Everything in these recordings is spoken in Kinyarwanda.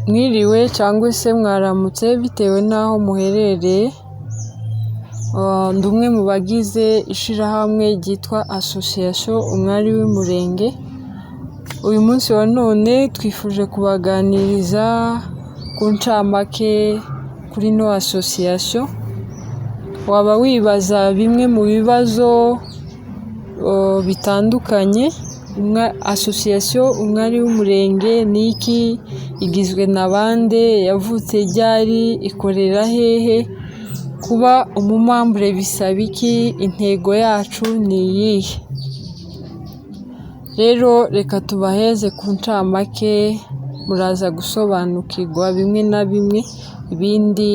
Mwiriwe cyangwa se mwaramutse bitewe n'aho muherereye. Ndi umwe mu bagize ishirahamwe ryitwa Association Umwari w'Umurenge. Uyu munsi wa none twifuje kubaganiriza ku ncamake kuri no association. Waba wibaza bimwe mu bibazo bitandukanye. Association Umwari w'Umurenge ni iki? Igizwe na bande? Yavutse ryari? Ikorera hehe? Kuba umumambure bisaba iki? Intego yacu ni iyihe? Rero reka tubaheze ku ncamake, muraza gusobanukirwa bimwe na bimwe, ibindi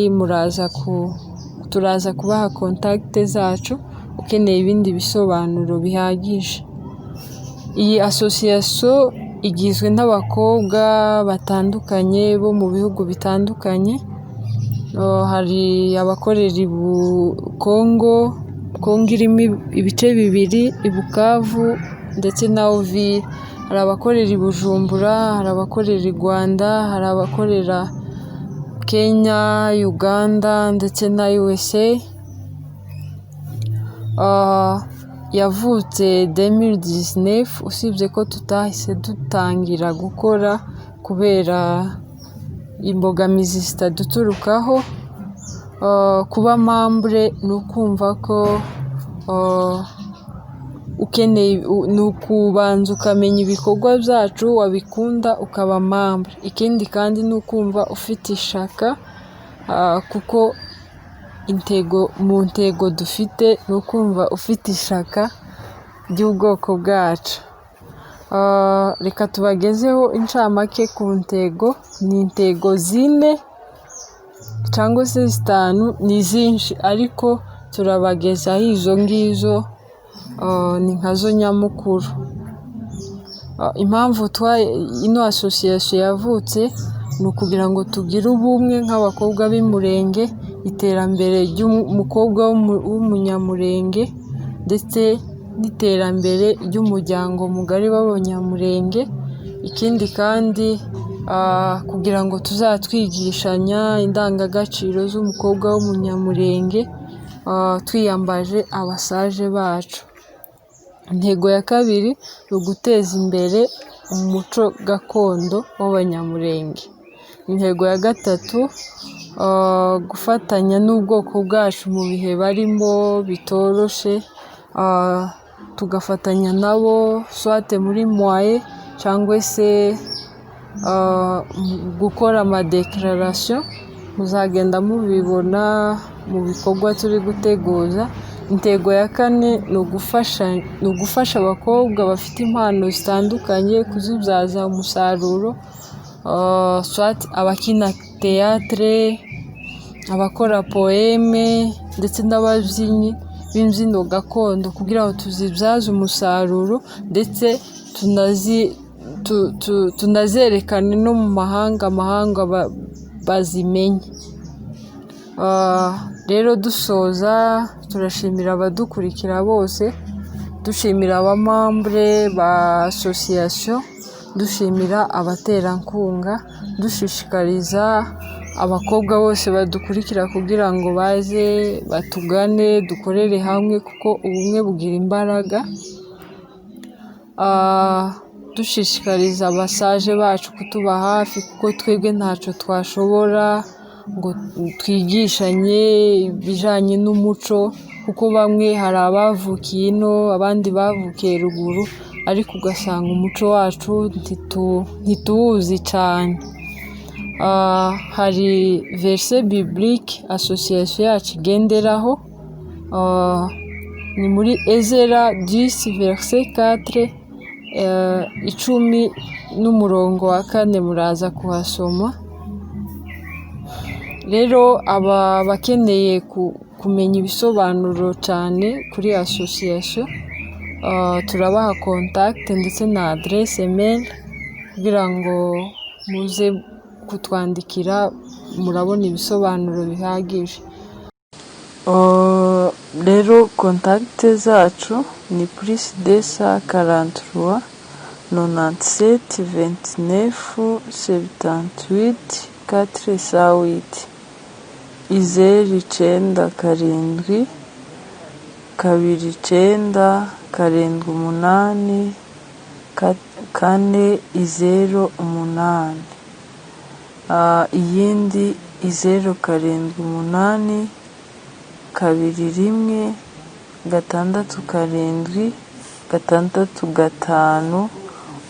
turaza kubaha contact zacu ukeneye ibindi bisobanuro bihagije. Iyi association igizwe n'abakobwa batandukanye bo mu bihugu bitandukanye. Hari abakorera i Kongo irimo ibice bibiri, i Bukavu ndetse na Uvira. Hari abakorera i Bujumbura, hari abakorera i Rwanda, hari abakorera Kenya, Uganda ndetse na USA. Yavutse 2019, usibye ko tutahise dutangira gukora kubera imbogamizi zitaduturukaho. Kuba membre ni ukumva ko ukeneye ni ukubanza ukamenya ibikorwa byacu, wabikunda ukaba membre. Ikindi kandi ni ukumva ufite ishaka, kuko mu ntego dufite ni ukumva ufite ishaka ry'ubwoko bwacu. Reka tubagezeho incamake ku ntego. Ni intego 4 cyangwa se 5, ni zinshi ariko turabagezaho izo ngizo, ni nkazo nyamukuru. Impamvu ino association yavutse ni ukugira ngo tugire ubumwe nk'abakobwa b'Umurenge, iterambere ry'umukobwa w'umunyamurenge ndetse n'iterambere ry'umuryango mugari w'abanyamurenge. Ikindi kandi kugira ngo tuzatwigishanya indangagaciro z'umukobwa w'umunyamurenge, twiyambaje abasaje bacu. Intego ya kabiri ni uguteza imbere umuco gakondo w'abanyamurenge. Intego ya gatatu, gufatanya n'ubwoko bwacu mu bihe barimo bitoroshe, tugafatanya nabo swate muri moyen cyangwa se gukora amadeclaration. Muzagenda mubibona mu bikorwa turi guteguza. Intego ya 4 ni ugufasha abakobwa bafite impano zitandukanye kuzibyaza umusaruro, swate abakina théâtre, abakora poeme ndetse n'ababyinnyi b'imbyino gakondo, kugira ngo tuzibyaze umusaruro ndetse tunazerekane no mu mahanga bazimenye. Rero dusoza, turashimira abadukurikira bose, dushimira abamambure ba association, dushimira abaterankunga, dushishikariza abakobwa bose badukurikira kugira ngo baze batugane, dukorere hamwe kuko ubumwe bugira imbaraga. Dushishikariza abasaje bacu kutuba hafi kuko twebwe ntacyo twashobora ngo twigishanye ibijanye n'umuco, kuko bamwe hari abavukiye ino, abandi bavukiye ruguru, ariko ugasanga umuco wacu ntituwuzi cyane. Hari verset biblique association yacu igenderaho, ni muri Ezra 10 verset 4, 10 n'umurongo wa 4, muraza kuhasoma. Rero bakeneye kumenya ibisobanuro cyane kuri association, turabaha contact ndetse na adresse mail kugira ngo muze kutwandikira, murabona ibisobanuro bihagije. Rero contact zacu ni +243 97 29 78 408, 09 29 78 408, iyindi 07 21 67 665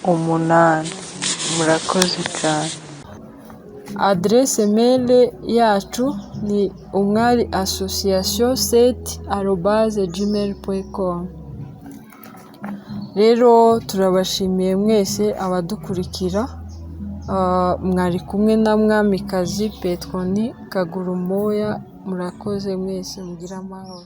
8. Murakoze cyane. Adresse mail yacu ni umwariassociation7@gmail.com. Rero turabashimiye mwese abadukurikira. Mwari kumwe na Mwamikazi Petroni Kagurumoya. Murakoze mwese, mugira amahoro.